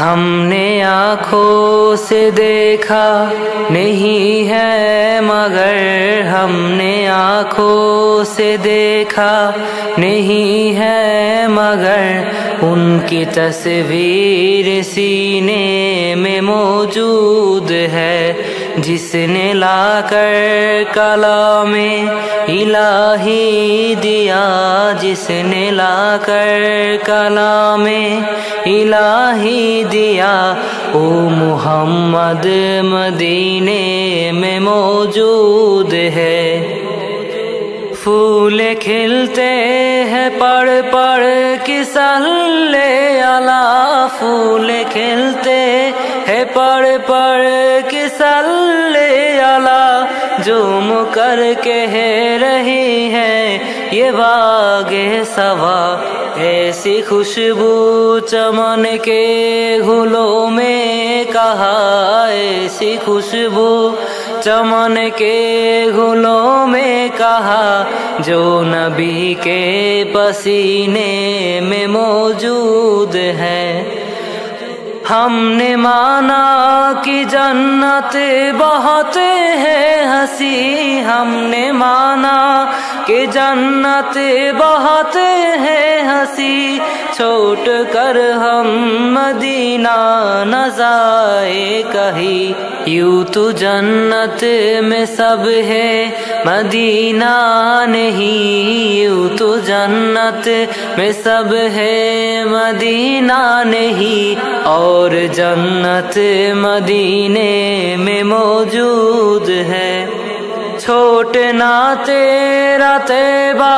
हमने आँखों से देखा नहीं है मगर हमने आँखों से देखा नहीं है मगर उनकी तस्वीर सीने में मौजूद है जिसने लाकर कलामे इलाही दिया जिसने लाकर कलामे इलाही दिया ओ मुहम्मद मदीने में मौजूद है। फूल खिलते हैं पढ़ पढ़ के सल्ले अला फूल खिलते हैं पढ़ पढ़ के सल्ले अला झूम कर कह रही है ये बागे सवा ऐसी खुशबू चमन के गुलों में कहा ऐसी खुशबू चमन के गुलों में कहा जो नबी के पसीने में मौजूद है। हमने माना कि जन्नत बहुत है हंसी हमने माना कि जन्नत बहुत है हंसी छोड़ कर हम मदीना न जाए कहीं यूं तो जन्नत में सब है मदीना नहीं यूं तो जन्नत में सब है मदीना नहीं और जन्नत मदीने में मौजूद है। छोड़ना तेरा तैबा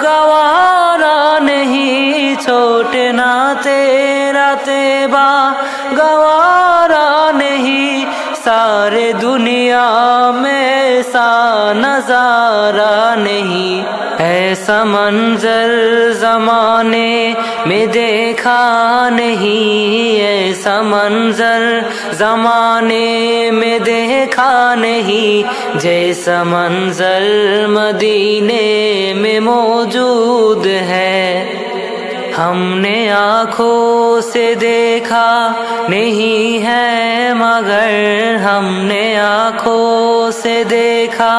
गवारा नहीं छोड़ना तेरा तैबा गवारा नहीं सारे दुनिया में ऐसा नजारा नहीं ऐसा मंजर जमाने में देखा नहीं ऐसा मंजर जमाने में देखा नहीं जैसा मंजर मदीने में मौजूद है। हमने आँखों से देखा नहीं है मगर हमने आँखों से देखा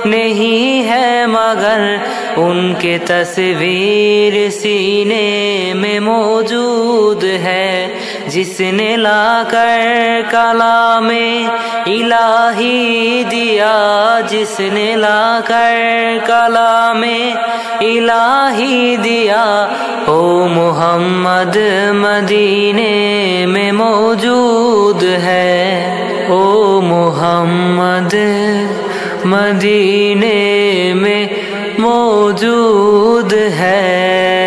नहीं है मगर उनके तस्वीर सीने में मौजूद है जिसने लाकर कलामे इलाही दिया जिसने लाकर कलामे इलाही दिया ओ मुहम्मद मदीने में मौजूद है ओ मुहम्मद मदीने में मौजूद है।